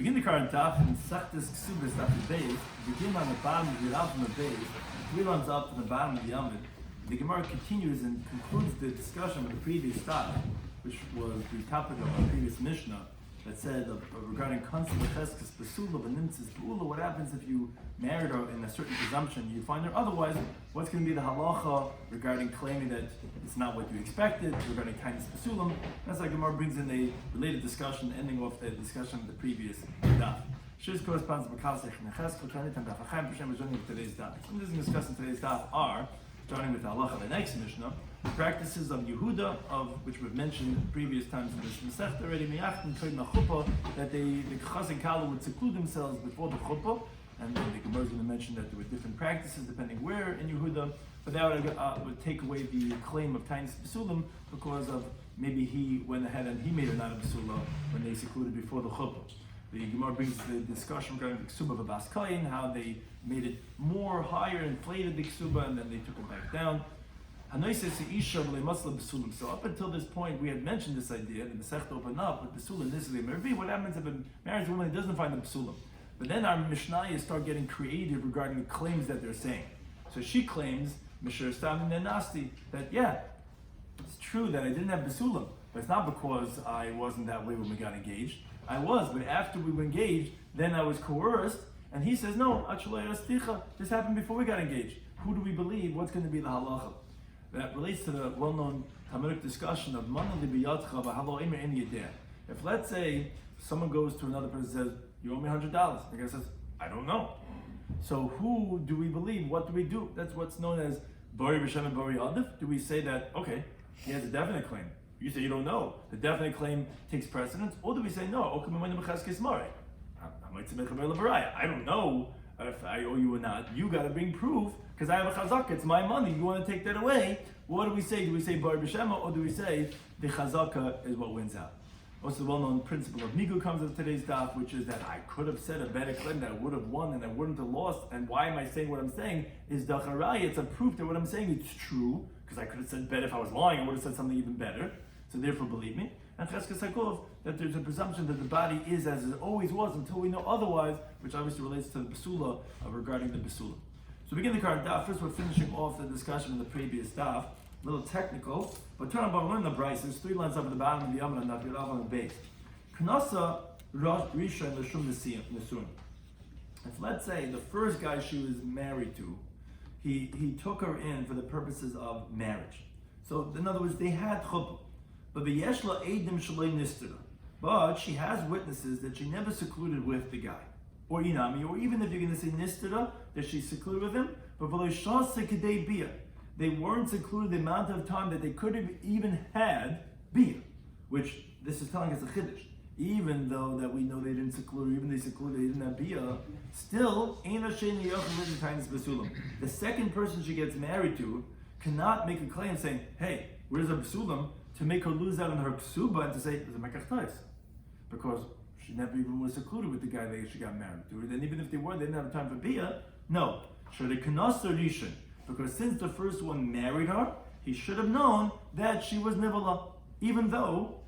begin the current Daf in Kesuvos Daf base. Begin on the bottom of the Daf on the base, 3 lines up to the bottom of the Yomid. The Gemara continues and concludes the discussion of the previous Daf, which was the topic of our previous Mishnah that said regarding Kesuvos Basula v'Nimtzis B'ula. What happens if you married her in a certain presumption you find her otherwise? What's going to be the halacha regarding claiming that it's not what you expected, regarding kindness Basulam? That's like Gemara brings in a related discussion, ending off the discussion of the previous Daf. Shiur corresponds to Bakasech Necheskel Tanitam Daf Achayim Hashem is joining today's Daf. What we're discussing today's Daf are, starting with the halacha, the next Mishnah, the practices of Yehuda, of which we've mentioned in previous times in this Masechta already, that the Chaz and Kala would seclude themselves before the chuppah, and then the Gemara is going to mention that there were different practices depending where in Yehuda, but that would take away the claim of Tainis Basulim because of maybe he went ahead and he made it not a Basula when they secluded before the chuppah. The Gemara brings the discussion regarding the Ksuba of Bas Kayin, how they made it more higher, inflated the Ksuba, and then they took it back down. So up until this point, we had mentioned this idea, the Masechta opened up with Basulim, this is the Mervi. What happens if a married woman doesn't find the Basulim? But then our Mishnayos start getting creative regarding the claims that they're saying. So she claims, Mishra Stavim Nenasti, that yeah, it's true that I didn't have Basulim, but it's not because I wasn't that way when we got engaged. I was, but after we were engaged, then I was coerced, and he says, no, this happened before we got engaged. Who do we believe? What's going to be the halacha? That relates to the well-known Talmudic discussion of Mana li biyadcha v'halo imer en yedeh. If, let's say, someone goes to another person and says, you owe me $100. The guy says, I don't know. So who do we believe? What do we do? That's what's known as Bari B'Shem and Bari Adif. Do we say that, okay, he has a definite claim? You say you don't know. The definite claim takes precedence. Or do we say, no, I don't know if I owe you or not. You got to bring proof because I have a chazaka. It's my money. You want to take that away? What do we say? Do we say Bar B'Shema or do we say the chazaka is what wins out? Also, the well-known principle of Nigu comes of today's daf, which is that I could have said a better claim that I would have won and I wouldn't have lost. And why am I saying what I'm saying? Is dacharai. It's a proof that what I'm saying is true because I could have said better if I was lying. I would have said something even better. So therefore, believe me. And Cheskes Hakov, that there's a presumption that the body is as it always was until we know otherwise, which obviously relates to the Basula regarding the Basula. So begin the current daf. First, we're finishing off the discussion of the previous daf. A little technical, but turn about one of the Bryces, 3 lines up at the bottom of the Yomim and Daf Yomi on the base. Knasa Risha and Lashum Nesun. If let's say the first guy she was married to, he took her in for the purposes of marriage. So in other words, they had chuppah. But she has witnesses that she never secluded with the guy, or inami, or even if you're going to say nistera, that she secluded with him, but they weren't secluded the amount of time that they could have even had bia, which this is telling us a chiddush. Even though that we know they didn't seclude, even they secluded, they didn't have bia, still, the second person she gets married to cannot make a claim saying, hey, where's a basulam, to make her lose out on her psuba and to say, there's a mekach, because she never even was secluded with the guy that she got married to. And even if they were, they didn't have time for bia. No. Because since the first one married her, he should have known that she was nivala. Even though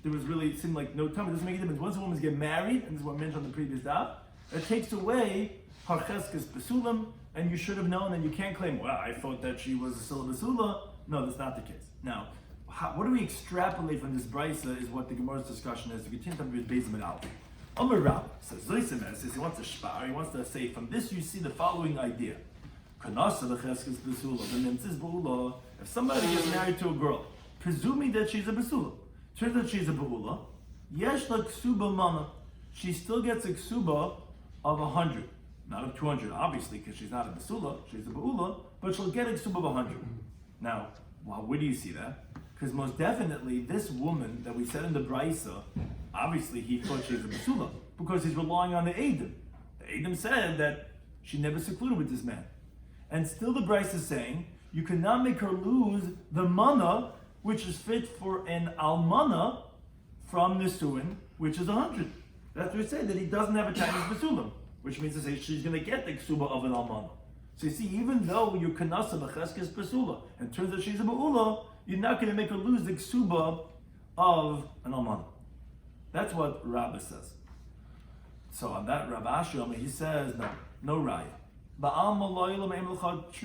there was really, it seemed like no time. It doesn't make a difference. Once a woman gets married, and this is what I mentioned on the previous daf, it takes away her cheskes basulam, and you should have known, and you can't claim, well, I thought that she was a sila basula. No, that's not the case. Now, what do we extrapolate from this brisa is what the Gemara's discussion is. To continue to be based on Alpha. Amar Rab says, he wants to shpar, he wants to say, from this you see the following idea. If somebody gets married to a girl, presuming that she's a basula, turns out she's a ba'ula, yesh la ksuba mana, she still gets a ksuba of 100, not of 200, obviously, because she's not a basula, she's a ba'ula, but she'll get a ksuba of 100. Now, where do you see that? Because most definitely, this woman that we said in the Brisa, obviously he thought she was a basula, because he's relying on the Eidim. The Eidim said that she never secluded with this man. And still the Brisa is saying, you cannot make her lose the mana, which is fit for an almana from Nisuin, which is 100. That's what it said, that he doesn't have a Chinese basulam, which means to say she's going to get the ksuba of an almana. So you see, even though you're kanasa b'cheskes basula, and it turns out she's a ba'ula, you're not going to make her lose the ksuba of an almana. That's what Rabbah says. So on that Rabbi Shloimy, he says, no raya.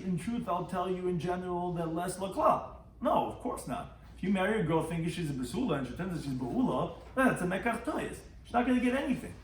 In truth, I'll tell you in general that less lakla. No, of course not. If you marry a girl thinking she's a basula and she turns out she's ba'ula, then that's a mekach toyes. She's not going to get anything.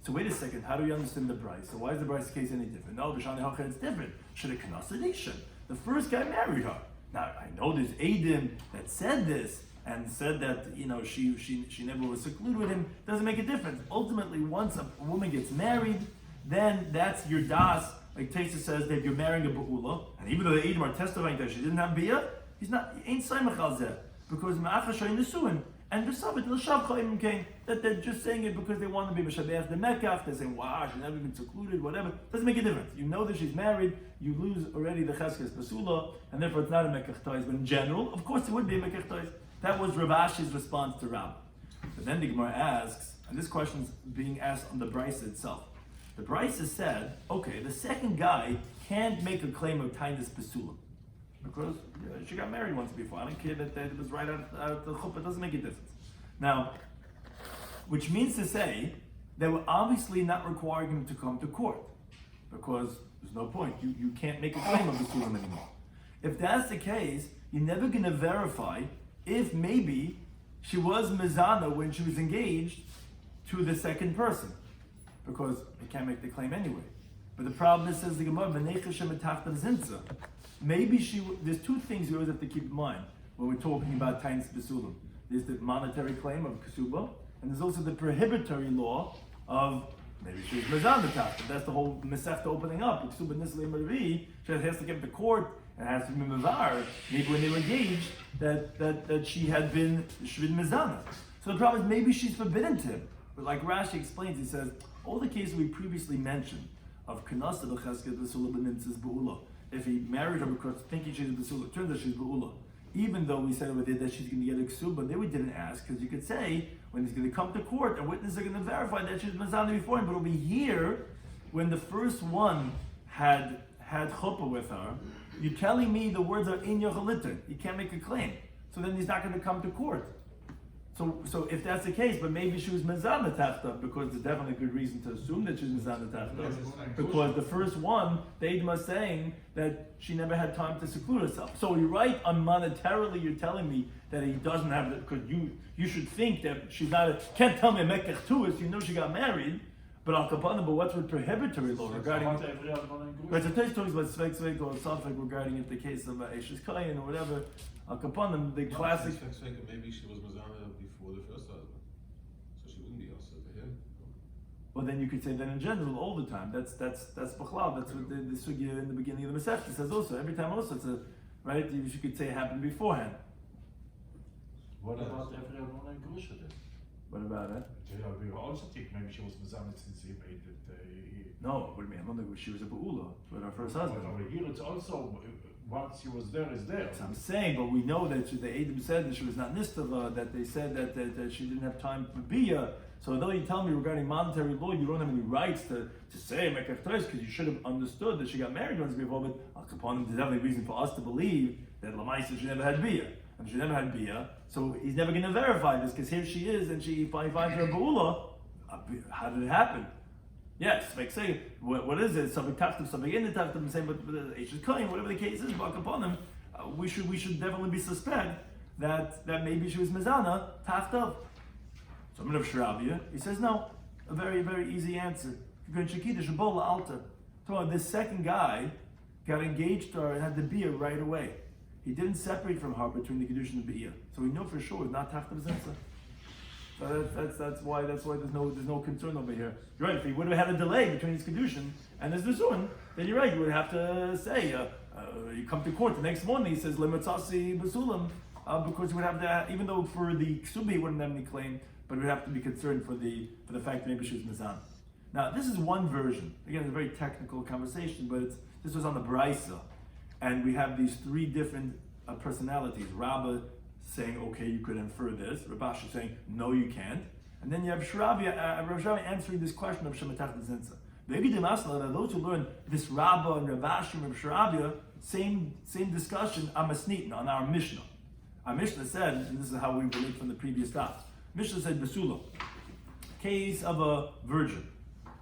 So wait a second, how do we understand the Bryce? So why is the Bryce case any different? No, B'shani Hachar it's different. Should have k'nasadishan. The first guy married her. Now I know there's Adim that said this and said that she never was secluded with him. Doesn't make a difference. Ultimately, once a woman gets married, then that's your das. Like Taisa says that you're marrying a ba'ula, and even though the Adim are testifying that she didn't have biyah, he ain't saimach al zeh because ma'acha shoyin nesuin. And that they're just saying it because they want to be Meshabeach the Mekach. They're saying, wow, she's never been secluded, whatever. Doesn't make a difference. You know that she's married, you lose already the Cheskes Basula, and therefore it's not a Mekach Tois. But in general, of course it would be a Mekach Tois. That was Rav Ashi's response to Rabbah. But then the Gemara asks, and this question is being asked on the Brisa itself. The Brisa said, okay, the second guy can't make a claim of Tainus Basula. Because she got married once before. I don't care that it was right out of the chuppah. It doesn't make a difference. Now, which means to say that we're obviously not requiring him to come to court because there's no point. You can't make a claim of the sulam anymore. If that's the case, you're never going to verify if maybe she was mezana when she was engaged to the second person because you can't make the claim anyway. But the problem is, says the Gemara, maybe there's two things you always have to keep in mind when we're talking about Tainus Basulim. There's the monetary claim of Kesuba, and there's also the prohibitory law of maybe she was Mezan the Tafta. That's the whole Masechta opening up. Kesuba Nisli Marvi, she has to get to court and has to be Mavar, maybe when they were engaged, that she had been Mezana. So the problem is maybe she's forbidden to him. But like Rashi explains, he says, all the cases we previously mentioned of Kanasa B'chesket B'sula B'nintzis B'ula, if he married her because thinking she's B'sula, turns out she's B'ula. Even though we said over there that she's going to get a ksuba, there we didn't ask, because you could say, when he's going to come to court, a witness are going to verify that she's Mazana before him. But over here, when the first one had chuppah with her, you're telling me the words are in your chalitah. You can't make a claim. So then he's not going to come to court. So if that's the case, but maybe she was Mezana Tafta, because there's definitely a good reason to assume that she's Mezana Tafta. Because the first one, the Eidim are saying that she never had time to seclude herself. So you're right, monetarily you're telling me that he doesn't have it, because you should think that she's not, can't tell me a Mekach Tuis, you know she got married, but Al Kapanim, but what's with prohibitory law regarding, but the text talks about Svek or something regarding if the case of Eishes Kayin or whatever, Al Kapanim, the classic. Maybe she was Mazana before the first husband, so she wouldn't be also to him. Well, then you could say that in general all the time. That's bachlav. That's what the sugya in the beginning of the Masechta says. Also, every time also it's right. You could say it happened beforehand. What about every other grusha then? What about it? We also think maybe she was Mazamit since he made it. No, what do you mean? I don't think she was a ba'ula with her first husband. But over here it's also, once she was there, is there. So I'm saying, but we know that the Eidim said that she was not nistava, that they said that she didn't have time for biyah. So although you tell me regarding monetary law, you don't have any rights to say Mekach Tois, because you should have understood that she got married once before, but upon him, there's definitely reason for us to believe that Lamaisa she never had biyah. And she never had biyah, so he's never going to verify this, because here she is, and she finds her a ba'ula. How did it happen? Yes, like say, what is it? Something taftim, something in the taftim, same, but Eishes Kayin, whatever the case is, back upon him, we should definitely be suspect that maybe she was mezana taftav. So I'm going to Shravia. He says no. A very, very easy answer. This second guy got engaged to her and had the biyah right away. He didn't separate from her between the kedusha and the biyah, so we know for sure it's not taftav zinsa. So that's why there's no concern over here. You're right. If he would have had a delay between his kedushin and his nisuin, then you're right. You would have to say you come to court the next morning. He says lemitzasi basulam because you would have to, even though for the ksubi he wouldn't have any claim, but we'd have to be concerned for the fact that maybe she was mizan. Now this is one version. Again, it's a very technical conversation, but this was on the Brisa, and we have these three different personalities. Rabbah saying, okay, you could infer this. Rabashi saying, no, you can't. And then you have Shravia answering this question of Shemitach Zinsa. Maybe the Masla, those who learn this Rabbah and Rabashi and Shravia, same discussion on Masnitin, on our Mishnah. Our Mishnah said, and this is how we relate from the previous Daf. Mishnah said, Basula, case of a virgin.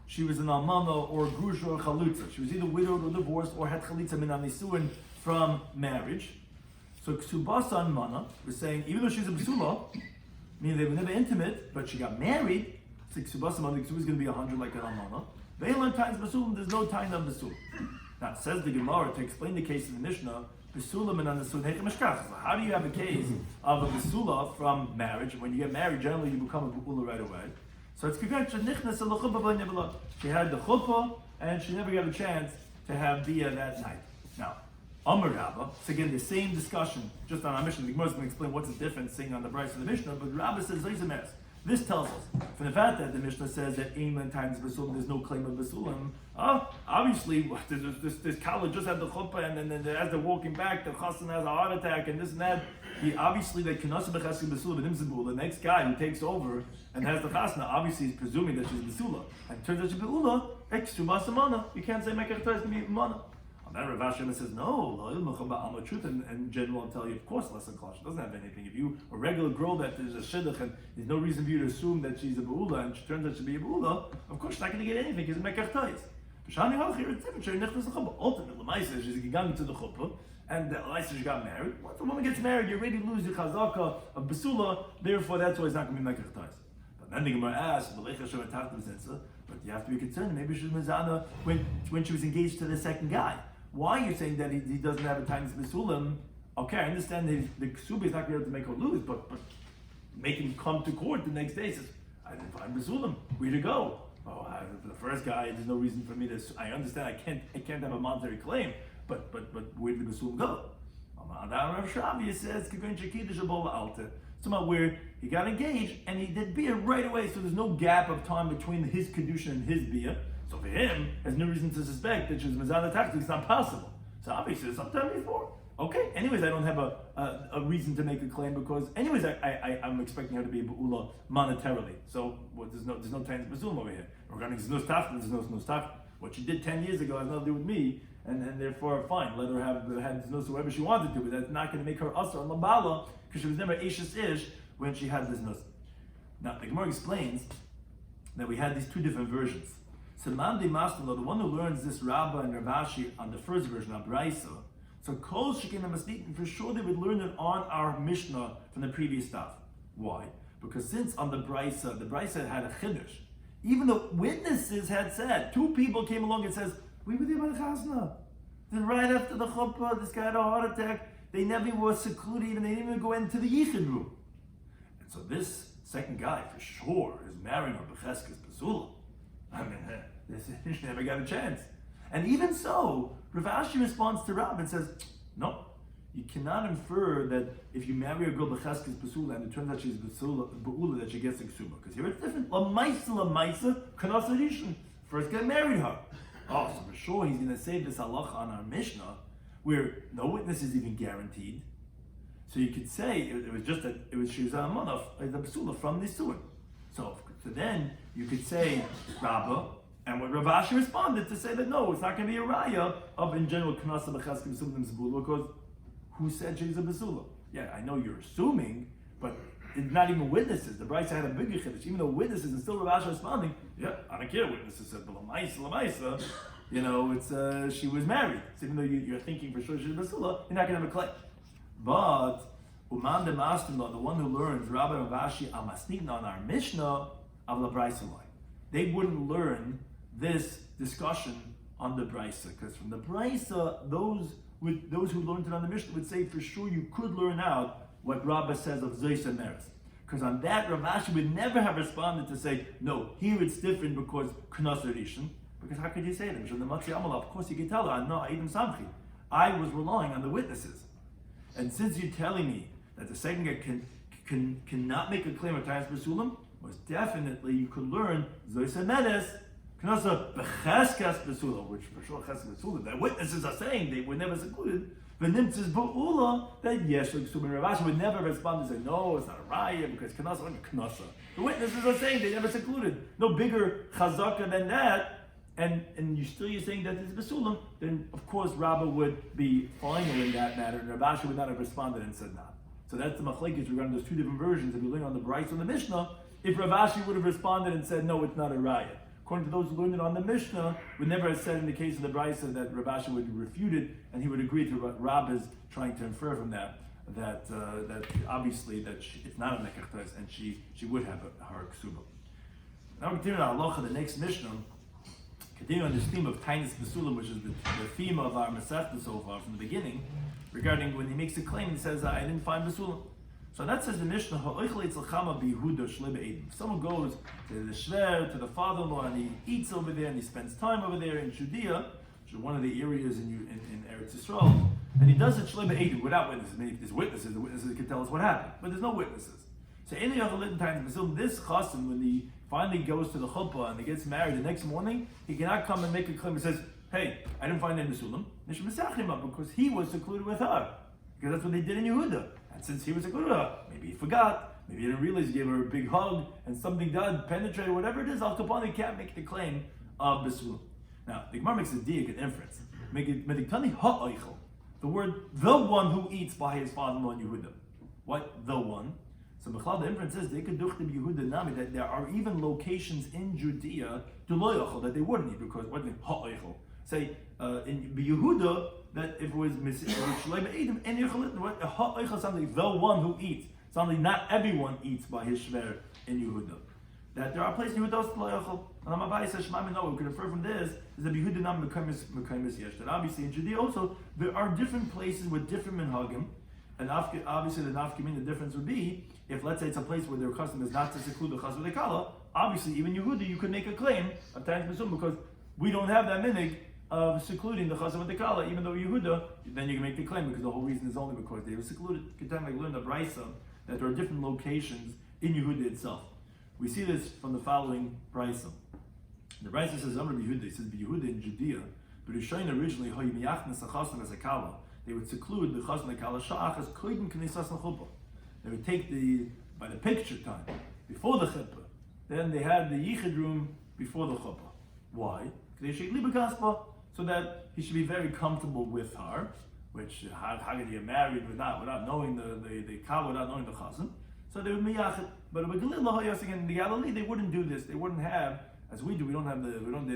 she was an almana or grusha or chalutza. She was either widowed or divorced or had chalitza min anisuin from marriage. So ksubasa almana was saying, even though she's a basula, meaning they were never intimate, but she got married, so ksubasa almana, the ksuba is going to be 100 like an almana. Ve'elan times basulim, there's no time on basul. Now, it says the Gemara, to explain the case of the Mishnah, basulim and anasun hechem meshkach. So how do you have a case of a basula from marriage? And when you get married, generally you become a basula right away. So it's because she had the chuppah and she never got a chance to have bia that night. Now, Amar Rabba, it's again the same discussion, just on our Mishnah. The Gemara is going to explain what's the difference saying on the price of the Mishnah, but Rabba says, this tells us, from the fact that the Mishnah says that England times Basulim, there's no claim of Basulim, obviously, this Kala just had the chuppah, and then as they're walking back, the chassan has a heart attack, and this and that. He obviously, that Kanasa B'chaskim Basulim, the next guy who takes over and has the chasna, obviously is presuming that she's Basula. And it turns out she's Be'ula, extra Basamana. You can't say Mekach Toys can be Mana. On that, Rav Hashem says, no, truth in general, I'll tell you, of course, less than Klash. It doesn't have anything. If you, a regular girl that is a Shidduch, and there's no reason for you to assume that she's a Be'ula, and she turns out to be a Be'ula, of course, she's not going to get anything, because it's Mekach Toys. Ultimately, Lamaisa, she's going to the chuppah, and Lamaisa, she got married. Once a woman gets married, you already lose the chazaka of Basula, therefore that's why it's not going to be Mekach Toys. But then the Gemara asks, but you have to be concerned, maybe she was Mizana when she was engaged to the second guy. Why are you saying that he doesn't have a time to Basulim? Okay, I understand the Ksuba is not going to be able to make her lose, but make him come to court the next day. Says, I didn't find Basulim. Where to go? Oh, for the first guy, there's no reason for me to. I understand I can't have a monetary claim, but where did the Basulim go? Rav Shavi says somehow where he got engaged and he did bia right away, so there's no gap of time between his kedusha and his bia. So for him, there's no reason to suspect that she was mezana tax. It's not possible. So obviously, there's sometime before. Okay. Anyways, I don't have a reason to make a claim because, anyways, I'm expecting her to be a be'ula monetarily. So there's no time to presume over here. Regarding there's no stuff. What she did 10 years ago has nothing to do with me, and therefore, fine, let her have znos whoever she wanted to, but that's not going to make her usher on labala because she was never ashes ish when she had this nus. Now, the Gemara explains that we had these two different versions. So Mandi Masnalo, the one who learns this Rabbah and Ravashi on the first version of Braisa, so Kol Shekin Masnitin, for sure they would learn it on our Mishnah from the previous stuff. Why? Because since on the Braisa had a Chiddush, even the witnesses had said, two people came along and says, we were there by the Chasna. Then right after the Chuppah, this guy had a heart attack, they never were secluded, and they didn't even go into the Yichud room. And so this second guy, for sure, is marrying a Becheskes Basula. I mean, this never got a chance. And even so, Rav Ashi responds to Rab and says, no, you cannot infer that if you marry a girl b'cheskes basula and it turns out she's ba'ula that she gets a ksuma. Because here it's different. Lamaisa, kanasa. First guy married her. Oh, so for sure he's going to say this halacha on our Mishnah, where no witness is even guaranteed. So you could say it was just that she was a manaf, the basula from the suin. So then you could say Rabbah, and what Rav Ashi responded to say that no, it's not going to be a raya of in general kanasa b'cheskim b'sulim zebula, because who said she's a basula? Yeah, I know you're assuming, but it's not even witnesses. The Brisa had a bigger chiddush, even though witnesses, and still Rav Ashi responding, yeah, I don't care. Witnesses said lamaisa, it's she was married. So even though you're thinking for sure she's a basula, you're not going to have a claim. But Uman de Mastimla, the one who learns Rabbi Rav Ashi Amasnikna on our Mishnah of the Brisa line, they wouldn't learn this discussion on the Brisa, because from the Brisa, those who learned it on the Mishnah would say for sure you could learn out what Rabbah says of Zois and Meretz. Because on that, Rav Ashi would never have responded to say, no, here it's different because Knas Rishon. Because how could you say that? Of course you could tell her, no, I was relying on the witnesses. And since you're telling me that the second guy cannot make a claim of Tayas Basulam, most definitely you could learn Zois and Meretz, Knasa b'cheskas b'sula, which for sure cheskas b'sula, that witnesses are saying they were never secluded. V'nimtzis b'ula, that yes, like Subin Rav Ashi would never respond and say, no, it's not a raya because knasa. The witnesses are saying they never secluded. No bigger chazaka than that. And you're saying that it's b'sulam, then of course Rabbah would be final in that matter, and Rav Ashi would not have responded and said not. So that's the machlekes regarding those two different versions. If you learn on the Brisa and the Mishnah, if Rav Ashi would have responded and said, no, it's not a raya. according to those who learned it on the Mishnah, would never have said in the case of the Brisa that Rav Asher would refute it, and he would agree to what Rab is trying to infer from that obviously it's not a mekach and she would have her ksuba. Now we continue on halacha, the next Mishnah, continuing on this theme of tainis besulim, which is the theme of our Masechta so far from the beginning, regarding when he makes a claim and says, I didn't find besulim. So that says the Mishnah, if someone goes to the shver, to the father-in-law, and he eats over there, and he spends time over there in Judea, which is one of the areas in Eretz Yisrael, and he does it shleba edim without witnesses. I mean, if there's witnesses, the witnesses can tell us what happened, but there's no witnesses. So any other little times, this chassan, when he finally goes to the chuppah and he gets married the next morning, he cannot come and make a claim and says, hey, I didn't find any besulim, because he was secluded with her, because that's what they did in Yehuda. And since he was secluded with her, maybe he forgot, maybe he didn't realize he gave her a big hug, and something did penetrate, whatever it is, Al Kapani can't make the claim of besulim. Now, the Gemara makes a diak, an inference. The word, the one who eats by his father-in-law in Yehuda. What? The one. So the inference is, they could do Yehuda nami, that there are even locations in Judea that they wouldn't eat, because what is ha'oichel? Say, in Yehuda, that if it was Shloime Edom, and ha'oichel sounds like the one who eats. Sounds like not everyone eats by his shver in Yehuda. That there are places in Yehuda that and Amabai says, Shema no, we can infer from this, is that Yehuda nam mekaymis yesh. That obviously in Judea also, there are different places with different minhagim, and obviously the nafkamin, the difference would be, if let's say it's a place where their custom is not to seclude the chas v'dekala, obviously even Yehuda, you could make a claim of tainis besum, because we don't have that minig of secluding the chas v'dekala, even though Yehuda, then you can make the claim, because the whole reason is only because they were secluded. Ketan like learn the Brisa, that there are different locations in Yehuda itself. We see this from the following Brisa. The Brisa says, Amr Yehuda, he says, Yehuda in Judea, but Rishayin originally, they would seclude the chas v'dekala sha'achas koydem k'nisas l'chuppah. They would take by the picture time, before the chuppah. Then they had the yichud room before the chuppah. Why? So that he should be very comfortable with her, which, how could you get married without knowing the kala, without knowing the chazan? So they would miyachid. But in the Galilee, they wouldn't do this. They wouldn't have, as we do, they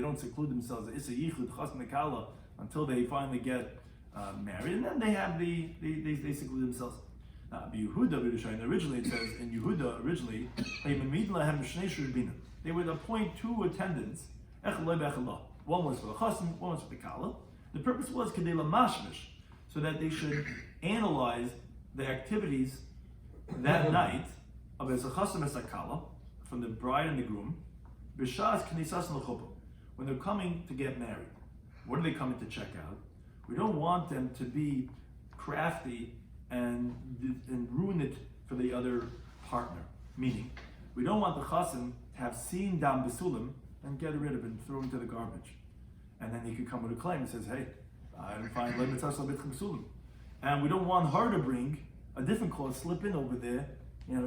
don't seclude themselves, it's a yichud, chazan, the kala, until they finally get married, and then they seclude themselves. Yehuda originally, it says in Yehuda originally, they would appoint two attendants. One was for the chassan, one was for the kala. The purpose was kedela mashmish, so that they should analyze the activities that night of as a chassan as a kala, from the bride and the groom, b'shas knisas l'chuppah, when they're coming to get married. What are they coming to check out? We don't want them to be crafty and ruin it for the other partner. Meaning, we don't want the chassan to have seen dam besulim and get rid of it and throw it into the garbage. And then he could come with a claim and says, hey, I didn't find lemitzas lebit besulim. And we don't want her to bring a different cloth, slip in over there.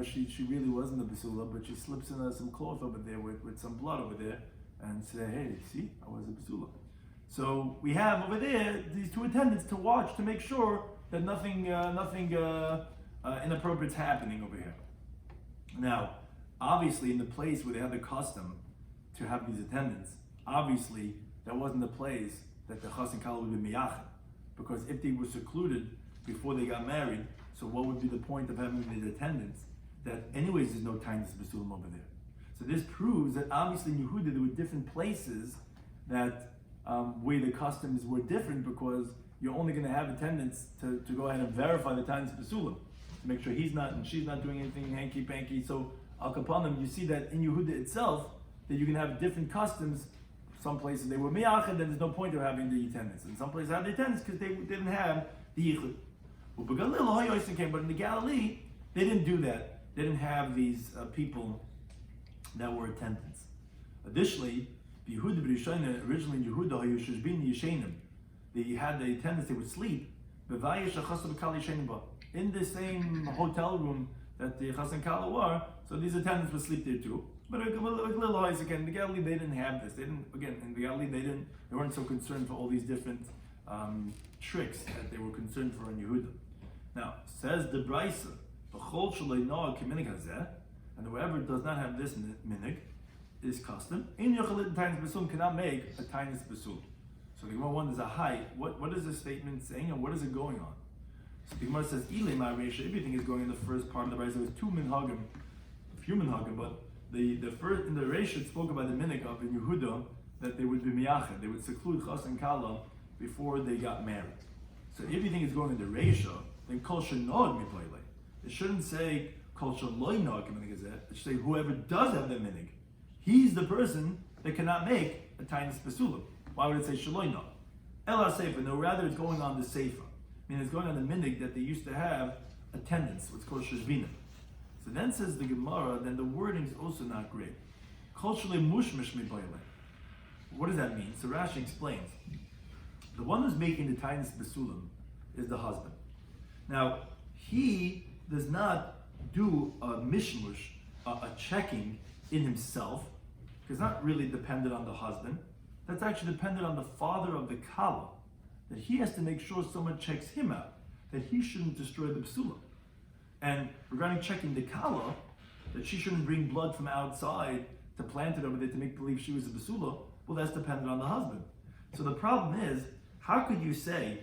She really wasn't a besula, but she slips in some cloth over there with some blood over there and say, hey, see, I was a besula. So we have over there these two attendants to watch to make sure that nothing inappropriate is happening over here. Now, obviously, in the place where they had the custom to have these attendants, obviously that wasn't the place that the chas and kala would be miyachid, because if they were secluded before they got married, so what would be the point of having these attendants? That anyways, there's no time to besulim over there. So this proves that obviously in Yehuda there were different places that where the customs were different, because you're only going to have attendants to go ahead and verify the times of besulim, to make sure he's not and she's not doing anything hanky-panky. So al kapanim, you see that in Yehuda itself, that you can have different customs. Some places they were miyachid, and there's no point of having the attendants. And some places had the attendants because they didn't have the yichud. But in the Galilee, they didn't do that. They didn't have these people that were attendants. Additionally, originally in Yehuda, they had the attendants, they would sleep in the same hotel room that the chas and kala were, so these attendants would sleep there too. But again, in the Galilee they didn't have this. In the Galilee they weren't so concerned for all these different tricks that they were concerned for in Yehuda. Now, says the Brisa, and whoever does not have this minig, is custom. In yochalit tainis besul cannot make a tainis besul. So the Gemara wonders, what is the statement saying and what is it going on? So the Gemara says, everything is going in the first part of the Brayso. There was a few minhagim, but the first in the Reisha it spoke about the minhag of in Yehuda that they would be miyached, they would seclude chas and kala before they got married. So everything is going in the Reisha, then kol shenod mipoyle. It shouldn't say kol shaloi nog minhag is that. It should say whoever does have the minhag, he's the person that cannot make a tainis besulim. Why would it say shaloi nog? Ela seifa. No, rather it's going on the seifa. I mean, it's going on the minhag that they used to have attendance, what's called sheshvina. So then says the Gemara, then the wording is also not great. Kol shaloi mushmish mipoyle. What does that mean? So Rashi explains. The one who's making the tainis besulim is the husband. Now, he does not do a mishmush, a checking in himself, because it's not really dependent on the husband. That's actually dependent on the father of the kala, that he has to make sure someone checks him out, that he shouldn't destroy the psulim. And regarding checking the kala, that she shouldn't bring blood from outside to plant it over there to make believe she was a basula, well, that's dependent on the husband. So the problem is, how could you say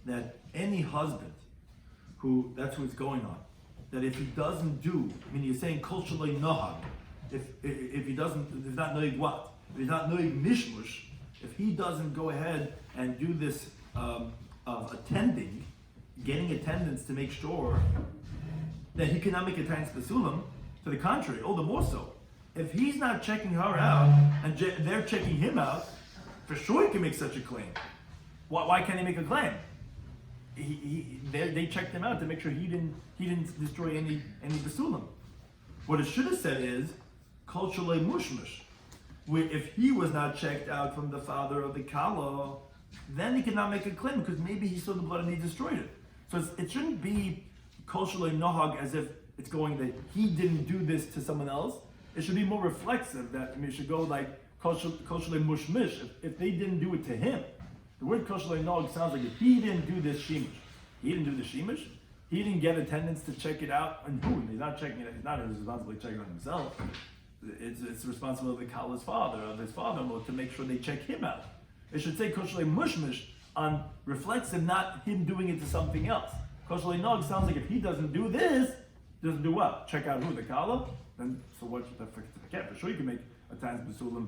that any husband who, that's what's going on, that if he doesn't do, I mean, you're saying kol shaloi nohag, if he doesn't, if not noig what? If he's not noig mishmush, if he doesn't go ahead and do this of attending, getting attendance to make sure that he cannot make a tainis besulim, to the contrary, all the more so. If he's not checking her out and they're checking him out, for sure he can make such a claim. Why can't he make a claim? They checked him out to make sure he didn't destroy any besulim. What it should have said is kol shaloi mushmish. If he was not checked out from the father of the kala, then he cannot make a claim because maybe he saw the blood and he destroyed it. So it shouldn't be kol shaloi nohag as if it's going that he didn't do this to someone else. It should be more reflexive that, it should go like kol shaloi mushmish if they didn't do it to him. The word kol shaloi nohag sounds like if he didn't do this shimish. He didn't do the shimish. He didn't get attendance to check it out. And who? He's not checking it. He's not his responsibility to check it on himself. It's the responsibility of the kala's father, of his father-in-law, to make sure they check him out. It should say kol shaloi mushmish on reflexive, not him doing it to something else. Kol shaloi nohag sounds like if he doesn't do this, doesn't do what? Check out who? The kala? Then so what? For sure you can make a tainis besulim.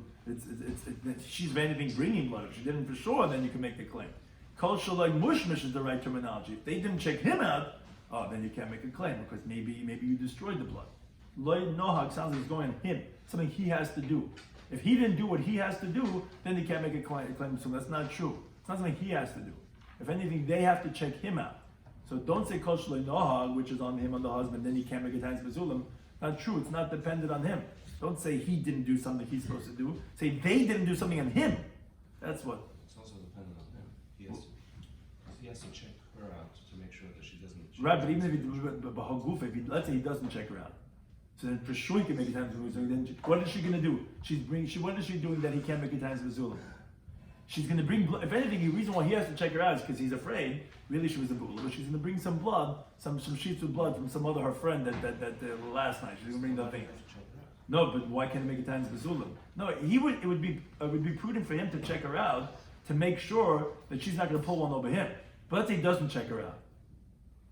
She's anything bringing blood. If she didn't for sure, then you can make the claim. Kol shaloi mushmish is the right terminology. If they didn't check him out, then you can't make a claim because maybe you destroyed the blood. Loi nohag sounds like it's going on him, something he has to do. If he didn't do what he has to do, then he can't make a claim. So that's not true. It's not something he has to do. If anything, they have to check him out. So don't say kol shaloi nohag, which is on him, on the husband, then he can't make a tainis besulim. Not true. It's not dependent on him. Don't say he didn't do something he's supposed to do. Say they didn't do something on him. That's what. It's also dependent on him. He has to check her out to make sure that she doesn't. Right, but even if let's say he doesn't check her out, so then for sure he can make a tainis besulim. So then what is she going to do? What is she doing that he can't make a tainis besulim? She's going to bring blood. If anything, the reason why he has to check her out is because he's afraid. Really, she was a bula, but she's going to bring some blood, some sheets of blood from some other her friend that last night. She's going to bring that thing. No, but why can't he make a tainis besulim? No, it would be prudent for him to check her out to make sure that she's not going to pull one over him. But let's say he doesn't check her out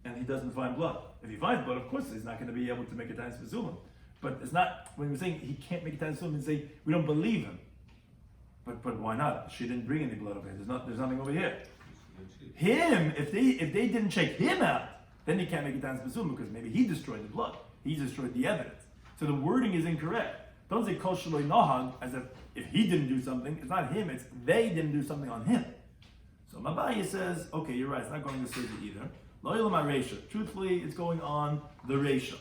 and he doesn't find blood. If he finds blood, of course he's not going to be able to make a tainis besulim. But it's not when we're saying he can't make a tainis besulim and say we don't believe him. But why not? She didn't bring any blood over here. There's nothing over here. Him, if they didn't check him out, then he can't make a tainis besulim because maybe he destroyed the blood. He destroyed the evidence. So the wording is incorrect. Don't say kol shaloi nohag as if he didn't do something. It's not him. It's they didn't do something on him. So Mabaya says, okay, you're right. It's not going to say it either. Lo ilam reisha. Truthfully, it's going on the reisha.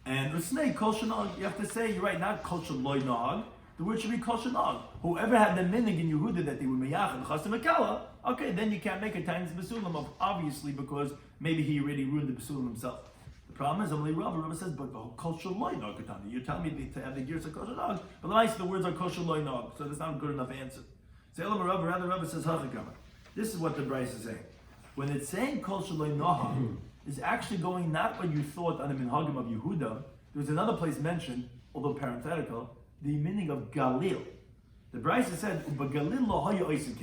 And Rusnei kol shaloi, you have to say you're right. Not kol shaloi nohag. The word should be kol shaloi. Whoever had the minhag in Yehuda that they were meyachad chasim akala, okay, then you can't make a tainis besulim of obviously because maybe he already ruined the besulim himself. The problem is, Rabbi says, but kol shaloi nog katani. You're telling me to have the gears of kol shaloi, but the words are kol shaloi nog, so that's not a good enough answer. So Elam Rabbi, rather Rabbi says hachakama. This is what the Bryce is saying. When it's saying kol shaloi nohag, is actually going not what you thought on the minhagim of Yehuda. There was another place mentioned although parenthetical, the meaning of Galil. The Brisa said, "U'bagalil lo haya oisin."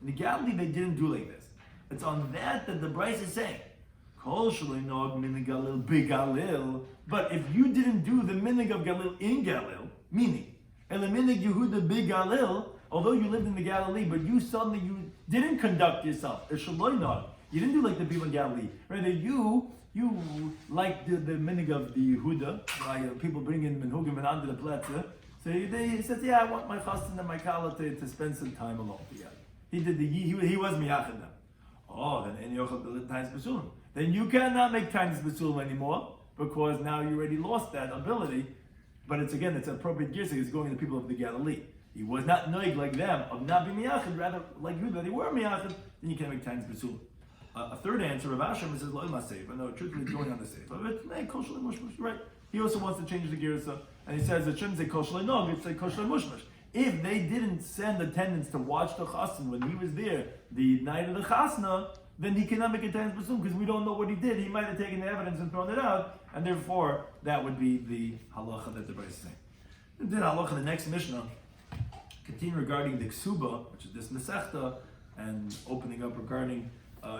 In the Galilee, they didn't do like this. It's on that the Brisa is saying, "Kol shaloi nog min Galil begalil." But if you didn't do the meaning of Galil in Galil, meaning el minig Yehuda begalil, although you lived in the Galilee, but you didn't conduct yourself. You didn't do like the people in Galilee. Rather, you like the minig of the Yehuda. People bring in menhugim and under the pletzer. So he said, "Yeah, I want my chassan and my kala to spend some time alone together." He was miyachid them. Oh, then any yochel times basulim. Then you cannot make times basulim anymore because now you already lost that ability. But it's appropriate gear. So he's going to the people of the Galilee. He was not noig like them of not being miyachid, rather like you that they were miyachid. Then you can't make times basulim. A third answer, Rav Asher says, "Lo ima seif." No, truthfully, it's going on the seif. Right? He also wants to change the girsa, and he says it shouldn't say kol shalei nog, it say kol shalei mushmash. If they didn't send attendants to watch the chassan when he was there the night of the chasna, then he cannot make a times basulim because we don't know what he did. He might have taken the evidence and thrown it out, and therefore that would be the halacha that the Brisa is saying. Then halacha, the next Mishnah, continue regarding the ksuba, which is this mesechta, and opening up regarding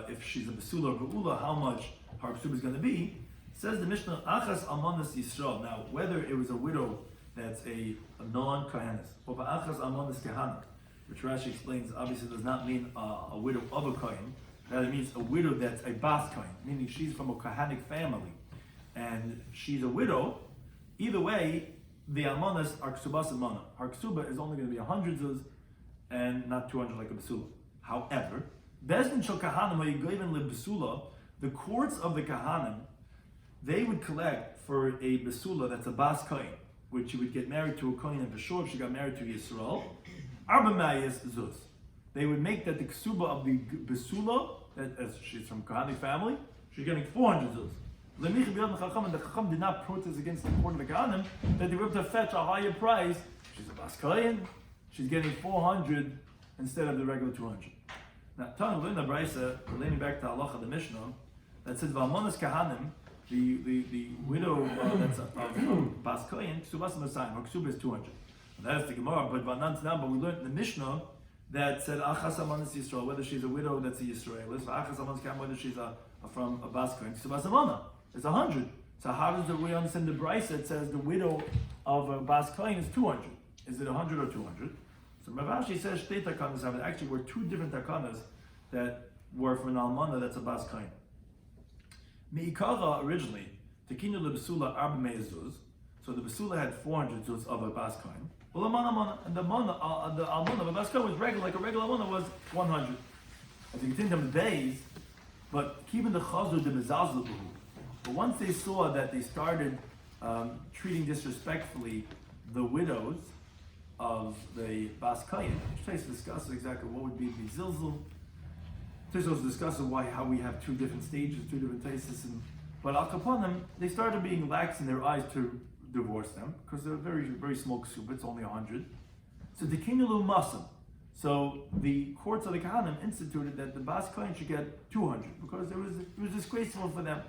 if she's a basula or beula, how much her ksuba is going to be. Says the Mishnah, achas almanas Yisrael. Now, whether it was a widow that's a non-kohanis, or achas almanas kahana, which Rashi explains obviously does not mean a widow of a kohen. Rather, it means a widow that's a bas kohen, meaning she's from a kohanic family, and she's a widow. Either way, the almanas are ksubas almana. Her ksuba is only going to be 100 zuz and not 200 like a basula. However, Bezdin shel kahanim ha'yigoyven lebasula, the courts of the kahanim, they would collect for a basula that's a bas kohen, which she would get married to a kohen, and for sure if she got married to Yisrael, arba mayas zuz. They would make that the ksuba of the basula, that as she's from kohanic family, she's getting 400 zuz. The Chacham did not protest against the court of the kahanim that they were able to fetch a higher price. She's a bas kohen, she's getting 400 instead of the regular 200. Now, Tanu in the Brisa, relating back to halacha the Mishnah, that says Valmonas Kahanim, the widow that's of Bas Kohen, Ksubas Masayim, her Ksuba is 200. And that is the Gemara, but we learned in the Mishnah that said Achas Amanas Yisrael, whether she's a widow that's a Yisraelis, Achas Amanas Kahanim, whether she's from a Bas Kohen, Ksubas Amana, it's 100. So how does we understand the Brisa that says the widow of a Bas Kohen is 200? Is it 100 or 200? So Rav Ashi says shtei takanas have actually were two different takanas that were for an almana that's a bas kohen. Meikara originally tekinu lebasula arba me'ezuz, so the basula had 400 zuz of a bas kohen. Well, and the almana of a bas kohen was regular, like a regular almana was 100. As you can think of the days, but keeping the chazur the mezazlu. But once they saw that they started treating disrespectfully the widows of the Bas Kohen, Taisus discusses exactly what would be the zilzul. Taisus discusses how we have two different stages, two different Taisus, but al kaponim, they started being lax in their eyes to divorce them because they're very, very small ksuba. It's only 100. So the kinulu masam. So the courts of the Kahanim instituted that the Bas Kohen should get 200 because it was disgraceful for them.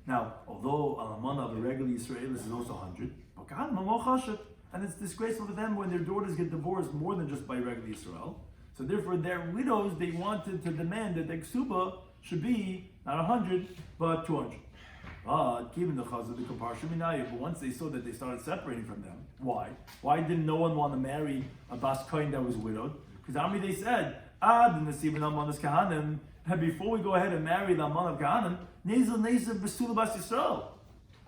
Now, although Alamana of a regular Yisraelis is also 100, but Kahanim are more chashat. And it's disgraceful for them when their daughters get divorced more than just by regular Yisrael. So therefore, their widows, they wanted to demand that the ksuba should be not 100, but 200. But given the chazah, the kaparsha minayah, but once they saw that they started separating from them, why? Why didn't no one want to marry a bas kohen that was widowed? Because they said, the nasibin almanas kahanim, and before we go ahead and marry the alman of kahanim, nezel basula bas Yisrael.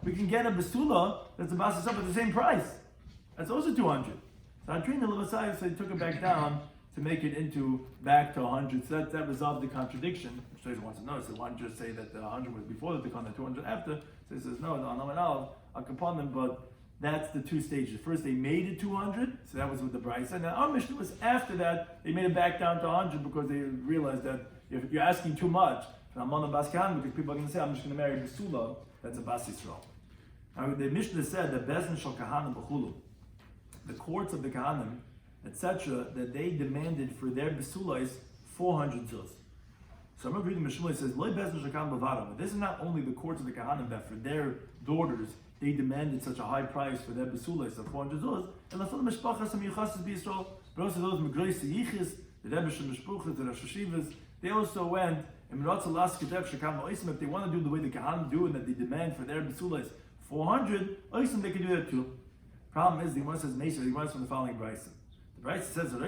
We can get a basula that's a bas Yisrael at the same price. That's also 200. So I trained the Levasai, so they took it back down to make it back to 100. So that resolved the contradiction. Which Taisus wants to know. So why don't you just say that the 100 was before the Tikkun, the 200 after? So he says, no, I'll upon them, but that's the two stages. First, they made it 200, so that was with the Brisa. Now, our Mishnah was after that, they made it back down to 100 because they realized that if you're asking too much, I'm on a Bas Kahan, because people are going to say, I'm just going to marry Basula, that's a Bas Yisrael. Now, the Mishnah said that Bezin Shal Kahanim B'chulu, the courts of the Kahanim, etc., that they demanded for their Besulais 400 zuz. So I'm reading Mishnah says, Loi Bezin Shal Kahanim B'vada. This is not only the courts of the Kahanim that for their daughters they demanded such a high price for their besulas of 400 zuz, and also the mishpachas and yuchasis b'Yisrael, but also those megreis yichis, the rebbesh and mishpuchas, the rosh hashivas, they also went, and if they want to do the way the Kahanim do and that they demand for their besulas 400, oisim they can do that too. Problem is, the Gemara says, Mesa, the Gemara is from the following brisa. The brisa says, what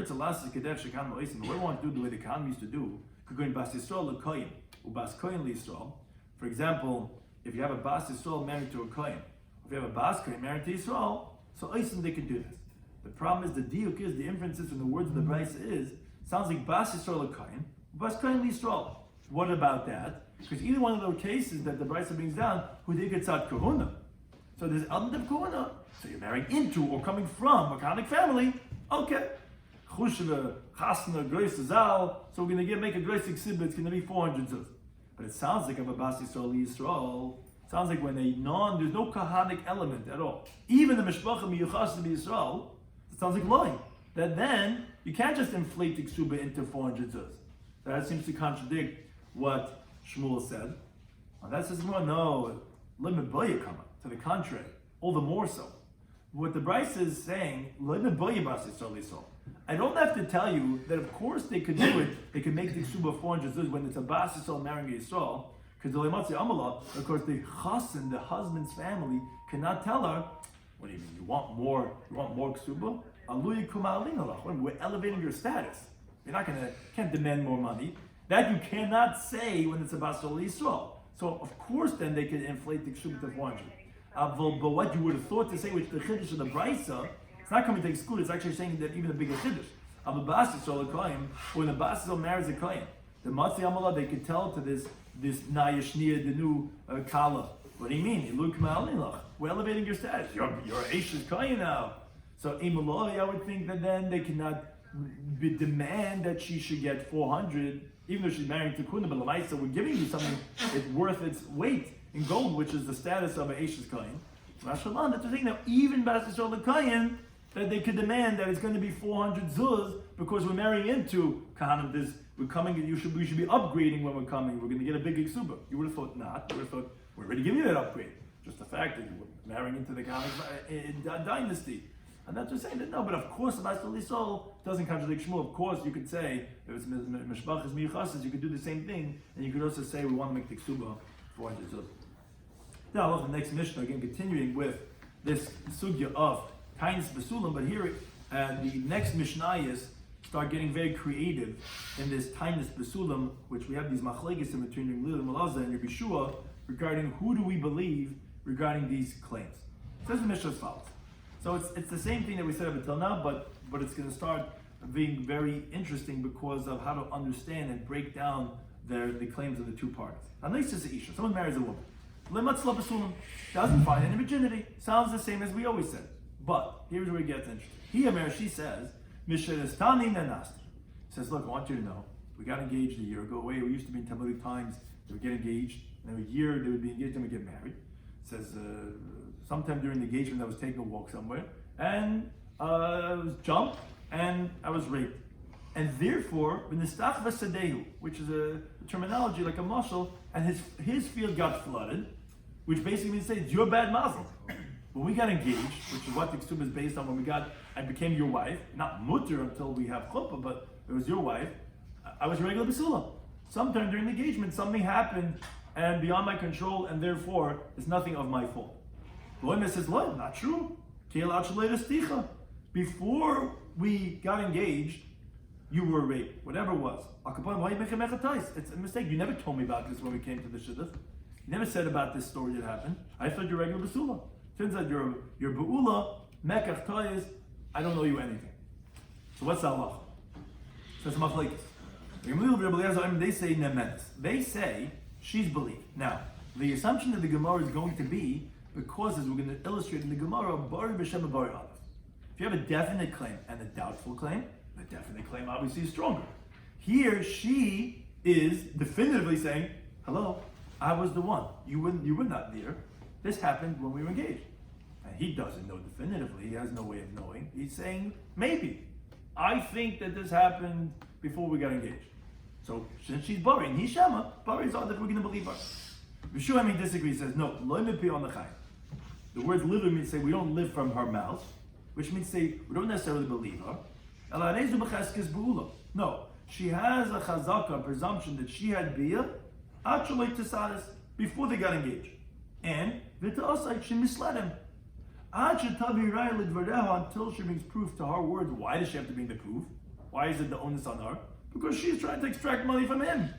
we want to do the way the Kahanim used to do, could go in Bas Yisrael l'koyin, Ubas Koyin l'Yisrael. For example, if you have a Bas Yisrael married to a Koyin, if you have a Bas Koyin married to Yisrael, so oisim they can do this. The problem is, the diuk is, the inferences from the words of the brisa is, sounds like Bas Yisrael l'koyin, Ubas Koyin l'Yisrael. What about that? Because either one of those cases that the brisa brings down, who they get tzad kahuna. So there's element of kahuna. So you're marrying into or coming from a Kahanic family. Okay. Chushva, chasna, grace zal. So we're going to make a grace exhibit. It's going to be 400 zuz. But it sounds like of a Bas Yisrael Yisrael. Sounds like when there's no Kahanic element at all. Even the Mishpacha Miyuchas Yisrael, it sounds like lying. That then you can't just inflate the ksuba into 400 zuz. That seems to contradict what Shmuel said. And that says, no, limit boya kama. To the contrary, all the more so. What the Bryce is saying, I don't have to tell you that of course they could do it, they could make the ksuba 400 zuz when it's a Bas Yisrael marrying a Yisrael, because the Lematzi Amalah, of course the chassan, the husband's family, cannot tell her, what do you mean, you want more ksuba? We're elevating your status. You're not can't demand more money. That you cannot say when it's a Bas Yisrael. So of course then they can inflate the ksuba to 400. But what you would have thought to say, which the chiddush of the brisa, it's not coming to exclude. It's actually saying that even a bigger chiddush. Of a Bas Yisrael kohen, when a Bas Yisrael marries a kohen, the Matzi Amalah they could tell to this Nayashnia, the new Kala. What do you mean? We're elevating your status. You're Eish's kohen now. So Imaloi, I would think that then they cannot demand that she should get 400, even though she's married to Kuna. But Lamaisa, we're giving you something it's worth its weight in gold, which is the status of a Eish's kohen. Rashalan, that's the thing now, even Bas Yisrael kohen, that they could demand that it's going to be 400 zuz because we're marrying into Kahanim. We're coming, and we should be upgrading when we're coming. We're going to get a big exuber. You would have thought not. You would have thought we're already giving you that upgrade. Just the fact that you were marrying into the Kahanim dynasty. And that's just saying that no, but of course, the Bas Yisrael doesn't contradict Shmuel. Of course, you could say if it's Mishpachas Miyuchasis, you could do the same thing, and you could also say we want to make the Ksuba 400 zuz. Now, look, the next Mishnah, again, continuing with this sugya of Tainis Basulam, but here the next Mishnayos start getting very creative in this Tainis Basulam, which we have these machlekes in between Lil and Malazah and Rabbi Shua regarding who do we believe regarding these claims. It says the Mishnah as follows. So it's the same thing that we said up until now, but it's going to start being very interesting because of how to understand and break down the claims of the two parties. Unless it's an Isha, someone marries a woman. Lematzla basulam, doesn't find any virginity. Sounds the same as we always said. But here's where it gets interesting. She says, Misherestani nanasti. Says, look, I want you to know, we got engaged a year ago. We used to be in Talmudic times, they would get engaged, and every year they would be engaged and we get married. Says, sometime during the engagement I was taking a walk somewhere, and I was jumped, and I was raped. And therefore, which is a terminology like a mashal, and his field got flooded, which basically means it's your bad mazel. When we got engaged, which is what the Kesuvos is based on, I became your wife, not mutter until we have chuppah, but it was your wife, I was your regular basula. Sometime during the engagement, something happened and beyond my control, and therefore, it's nothing of my fault. Loime says, what? Not true. Before we got engaged, you were raped, whatever it was. It's a mistake. You never told me about this when we came to the shidduch. You never said about this story that happened. I thought you're regular basula. Turns out you're be'ula, mekach toyes, I don't know you anything. So what's the halacha? Says machlekes. They say nemenes. They say she's believed. Now, the assumption of the Gemara is going to be, because as we're going to illustrate in the Gemara, bari b'shem bari aleph. If you have a definite claim and a doubtful claim, the definite claim obviously is stronger. Here, she is definitively saying, hello, I was the one. You were not there. This happened when we were engaged. And he doesn't know definitively. He has no way of knowing. He's saying, maybe. I think that this happened before we got engaged. So since she's bari, and he's shema, bari is all that we're going to believe her. Shloimy disagrees, says, no, lo mipi on the chayim. The word literally means say we don't live from her mouth, which means say we don't necessarily believe her. No, she has a chazaka, a presumption that she had bia, actually tisaris, before they got engaged. And v'ta'asai, she misled him. Until she brings proof to her words. Why does she have to bring the proof? Why is it the onus on her? Because she's trying to extract money from him.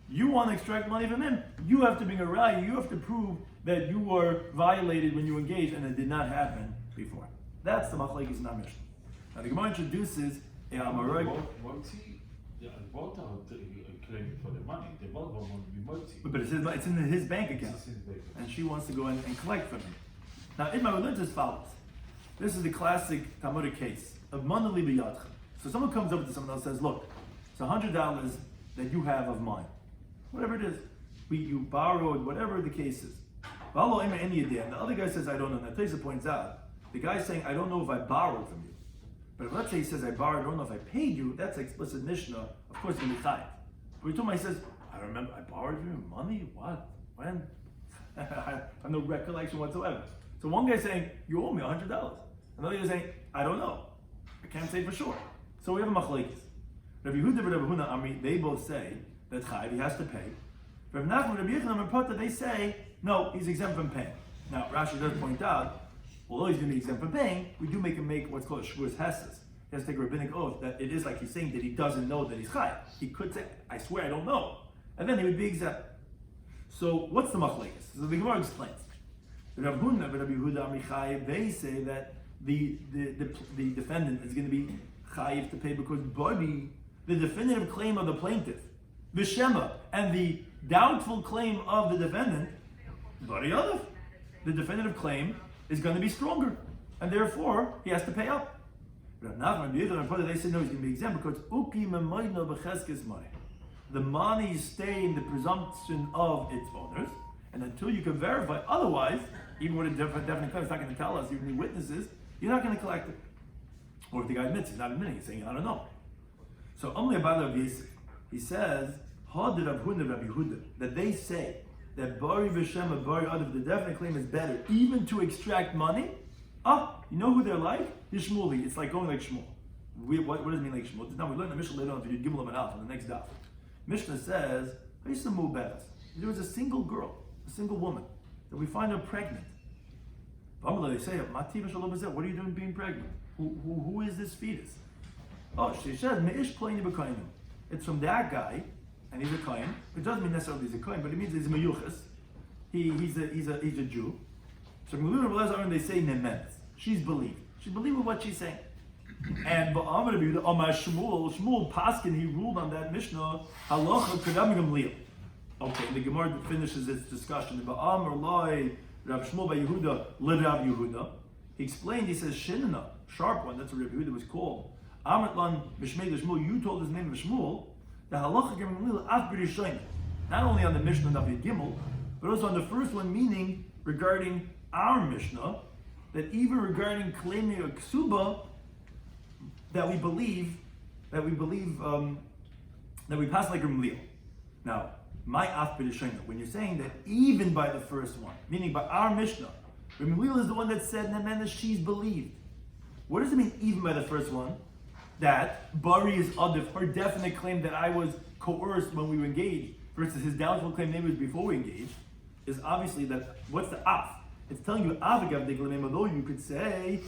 You want to extract money from him. You have to bring a raya. You have to prove that you were violated when you engaged and it did not happen before. That's the machlekes in our Mishnah. Now the Gemara introduces a Amaroi. Both are claiming for the money. They both want to be multi. But it's in his bank account. And she wants to go in and collect from him. Now in my religion as follows. This is the classic Talmudic case of manali b'yadcha. So someone comes up to someone else and says, look, it's $100 that you have of mine. Whatever it is. You borrowed, whatever the case is. And the other guy says, I don't know. Now Taisa points out, the guy's saying, I don't know if I borrowed from you. But if let's say he says, I borrowed, I don't know if I paid you, that's explicit Mishnah, of course it's going to be chayav. But he says, I don't remember, I borrowed from you money? What? When? I have no recollection whatsoever. So one guy's saying, you owe me $100. Another guy's saying, I don't know. I can't say for sure. So we have a machlekes. Rabbi Yehuda and Rabbi Huna Amri, they both say that chayav, he has to pay. Rabbi Nachman and Rabbi Yochanan and Pata, they say, no, he's exempt from paying. Now, Rashi does point out, although he's going to be exempt from paying, we do make him make what's called a shvuas hesses. He has to take a rabbinic oath that it is like he's saying that he doesn't know that he's chayav. He could say, I swear I don't know. And then he would be exempt. So, what's the machlekes? So the Gemara explains. Rabbi Huna and Rabbi Yehuda Amri chayav, they say that the defendant is going to be chayav to pay because Bari, the definitive claim of the plaintiff, Vishema, and the doubtful claim of the defendant, Bari Yadav, the definitive claim is going to be stronger, and therefore he has to pay up. They said no, he's going to be exempt because the money stay in the presumption of its owners, and until you can verify otherwise, even with a definite claim, it's not going to tell us, even the witnesses, you're not going to collect it. Or if the guy admits, he's not admitting, he's saying, I don't know. So only about he says, that they say that Bari V'Shem, Bari Adav, the definite claim is better, even to extract money. You know who they're like? Yishmuli. It's like going like Shmuel. What does it mean like Shmuel? Now we learn the Mishnah later on if you Gimel and Alf on the next Daf. Mishnah says, there was a single girl, a single woman, that we find her pregnant. They say, what are you doing being pregnant? Who is this fetus? She says, it's from that guy, and he's a kohen. It doesn't mean necessarily he's a kohen, but it means he's a meyuchas. He's a Jew. So they say nemes. She's believed. She's believed with what she's saying. And Shmuel Paskin, he ruled on that Mishnah, halacha kedam gamliel. Okay, the Gemara finishes its discussion. Ba'amar loy Rav Shmuel by Yehuda l'Rav Yehuda. He explained. He says Shinna, sharp one. That's what Rav Yehuda was called. Amritlan b'shmei Shmuel. You told his name of Shmuel. The halacha kedam gamliel af b'rishonim. Not only on the Mishnah Daf Gimel, but also on the first one, meaning regarding our Mishnah, that even regarding claiming a ksuba, that we pass like Gamliel. Now, my af b'rishonim, when you're saying that even by the first one, meaning by our Mishnah, Gamliel is the one that said that she's believed. What does it mean even by the first one? That Bari is adif, her definite claim that I was coerced when we were engaged, versus his doubtful claim maybe it was before we engaged, is obviously that, what's the af? It's telling you, although you could say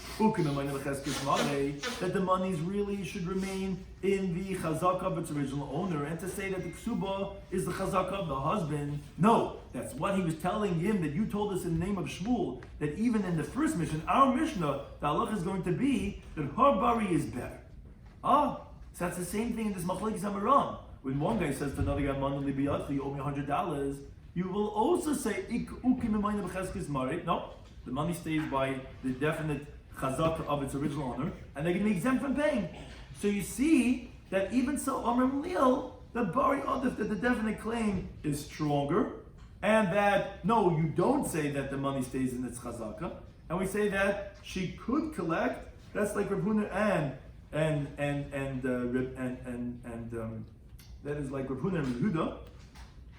that the monies really should remain in the chazaka of its original owner, and to say that the ksuba is the chazaka of the husband. No, that's what he was telling him, that you told us in the name of Shmuel, that even in the first mission, our Mishnah, the halach is going to be that her bari is better. So that's the same thing in this machlekes hamaram. When one guy says to another guy, you owe me $100, you will also say, no, the money stays by the definite chazaka of its original owner, and they're going to be exempt from paying. So you see that even so, Amr Lil, the Bari Adif, that the definite claim is stronger, and that, no, you don't say that the money stays in its chazaka, and we say that she could collect. That's like Rav Huna and that is like Rav Huna and Yehuda,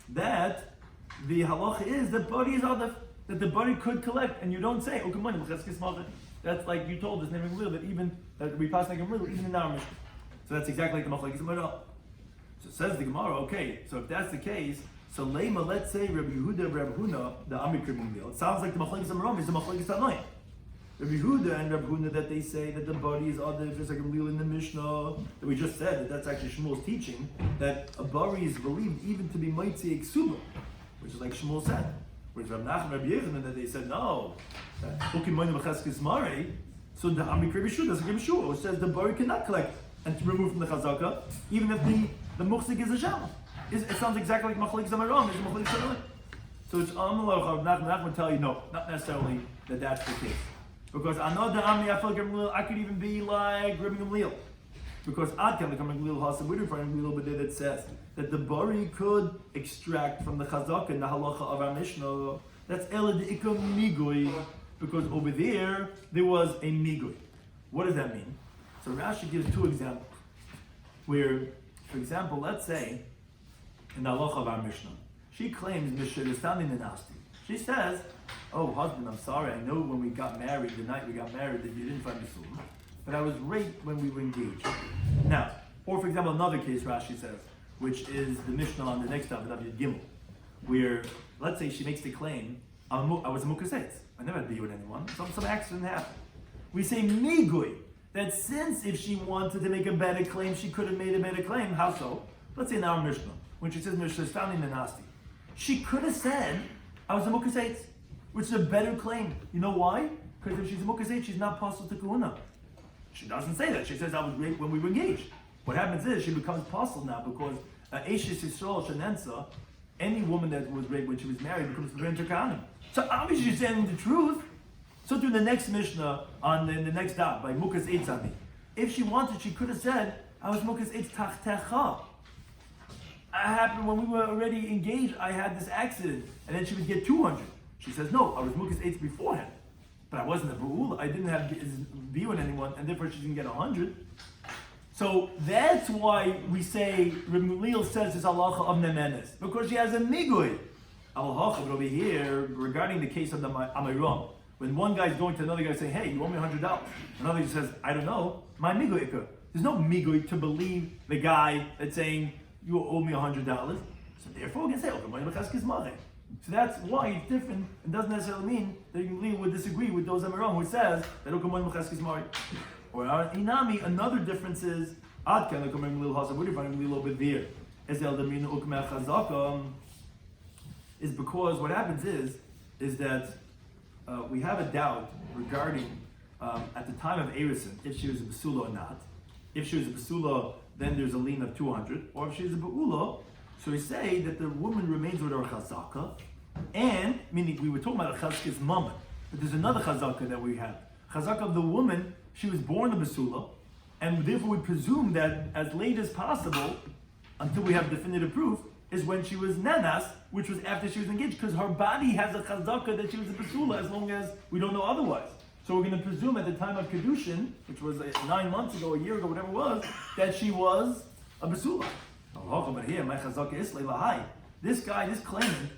that the halacha is that Bari is Adif. that the bari could collect, and you don't say, oh, come on, that's like you told us, naming Lil, that even, that we pass like a Lil, even in our Mishnah. So that's exactly like the Machlekes Amaro. So says the Gemara, okay, so if that's the case, so Lema, let's say Rabbi Yehuda, Rabbi Huna, the Amikrim Lil. It sounds like the Machlekes Amaro is the Machlekes Tanoim. Rabbi Yehuda and Rabbi Huna, that they say that the bari is other, just like a Lil in the Mishnah, that we just said, that that's actually Shmuel's teaching, that a bari is believed even to be Maitzi Eksuba, which is like Shmuel said. Whereas Rabbi Nachman, Rabbi Yehuda, that they said, no, so the Amik Rabbi Shua, that's like Rabbi Shua, which says the bari cannot collect and to remove from the chazaka, even if the muhsik is a sham. It sounds exactly like Machlekes Amaram, it's Machlekes Amaram. So it's Amalach, Nachman would tell you, no, not necessarily that that's the case. Because another Ami, I could even be like Rabbi Gamliel. Because Ad Kam, the Gamliel Hasa, we're referring to a little bit that says that the bari could extract from the chazaka in the halacha of our Mishnah. That's Ela de Ikam Migui, because over there was a Migui. What does that mean? So Rashi gives two examples. Where, for example, let's say in the halacha of our Mishnah, she claims Mishra is standing in Asti. She says, oh husband, I'm sorry, I know when we got married, the night we got married, that you didn't find me soon, but I was raped when we were engaged. Now, or for example, another case Rashi says, which is the Mishnah on the next Daf Gimel, where, let's say she makes the claim, I was a mukasetz. I never had to be with anyone. Some accident happened. We say migui, that since if she wanted to make a better claim, she could have made a better claim. How so? Let's say in our Mishnah, when she says Mishnah is found in the Nasti, she could have said, I was a mukasetz, which is a better claim. You know why? Because if she's a mukasetz, she's not possible to kahuna. She doesn't say that. She says, I was raped when we were engaged. What happens is she becomes possible now because Eishes Yisrael Shanensa, any woman that was raped when she was married becomes B'ren Takanim. So obviously she's saying the truth. So through the next Mishnah on the next dot by Mukas Eitz Ami, if she wanted, she could have said, I was Mukas Eitz Tachtecha. It happened when we were already engaged, I had this accident, and then she would get 200. She says, no, I was Mukas Eitz beforehand. But I wasn't a Ba'ul, I didn't have be with anyone, and therefore she didn't get 100. So that's why we say, Rabbi Gamliel says this halacha of Nemenes, because she has a migui. Halacha over here, regarding the case of the Amiram, when one guy is going to another guy saying, hey, you owe me $100. Another guy says, I don't know, my migui. There's no migui to believe the guy that's saying, you owe me $100. So therefore we can say, so that's why it's different. It doesn't necessarily mean that you would disagree with those Amiram who says that or Inami, another difference is is because what happens is that we have a doubt regarding at the time of Erison, if she was a Basula or not. If she was a Basula, then there's a lien of 200, or if she's a Ba'ula, so we say that the woman remains with her chazaka, and, meaning we were talking about a chazka's mama, but there's another chazaka that we have. Chazaka of the woman, she was born a Basula, and therefore we presume that as late as possible, until we have definitive proof, is when she was nanas, which was after she was engaged, because her body has a chazaka that she was a Basula, as long as we don't know otherwise. So we're going to presume at the time of Kedushin, which was 9 months ago, a year ago, whatever it was, that she was a Basula. But here, my chazaka is lahai. This guy, this claimant,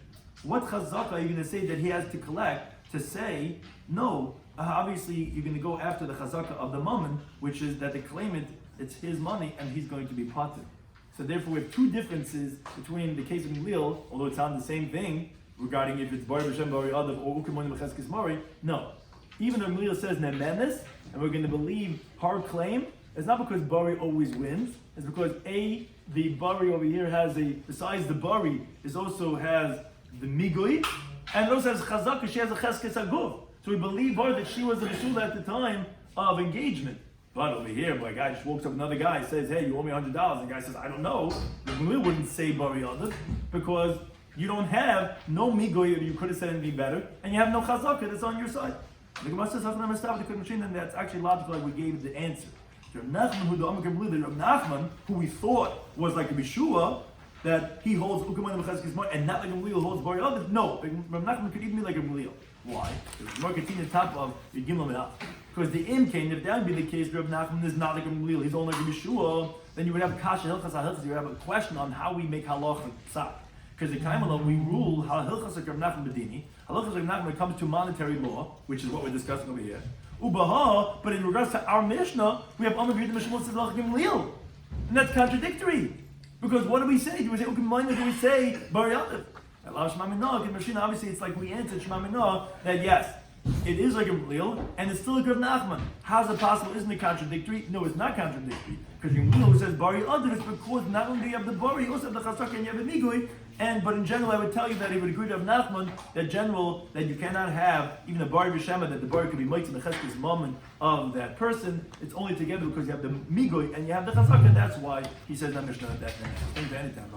what chazaka are you going to say that he has to collect to say, no, obviously you're going to go after the chazaka of the mammon, which is that the claimant, it's his money and he's going to be patur. So therefore we have two differences between the case of Gamliel, although it's on the same thing, regarding if it's Bari B'Shem Bari Adav or Ukimoni Mecheskes Mari. No. Even though Gamliel says Nemenes, and we're going to believe her claim, it's not because Bari always wins, it's because the Bari over here has besides the Bari, it also has the Migui, and it also has Chazaka, she has a Cheskes Aguf. So we believe her that she was a Basula at the time of engagement. But over here, my guy just walks up another guy, says, hey, you owe me $100. The guy says, I don't know. We wouldn't say Bari Adav, because you don't have no Migui, you could have said anything better, and you have no Chazaka that's on your side. The Gemara says, and that's actually logical, like we gave the answer. Rav Nachman, who we thought was like a Bishua, that he holds Ukaman Mecheskes Mar and not like a Gamliel holds Bari Adav. No, Rav Nachman could even be like a Gamliel. Why? Because Gemara continues top of your Gimel Menach. Because the Imkain, if that would be the case, Rav Nachman is not like a Gamliel, he's only like a Bishua, then you would have Kasha Hilchas HaHilchas, you would have a question on how we make halach and psak. Because the Kaimalon, we rule halachas of Rav Nachman Bedini. Halachas of Rav Nachman when it comes to monetary law, which is what we're discussing over here. Ubaha, but in regards to our Mishnah, we have Amar B'Yud Mishmot Tzedach Gamliel. And that's contradictory. Because what do we say? Do we say Ukim do we say Bar Yadav? Obviously, it's like we answered Shema Minah that yes, it is like a Gamliel, and it's still a Rav Nachman. How's it possible? Isn't it contradictory? No, it's not contradictory. Because Gamliel says Bar Yadav, it's because not only do you have the Bar, you also have the Chasaka and you have the Migui. But in general, I would tell you that he would agree to Rav Nachman that you cannot have even a Bar B'Shema, that the Bar could be Mitzvah the Cheskes moment of that person. It's only together because you have the Migui and you have the Chasaka. That's why he says that Mishnah at that name. Think to any time,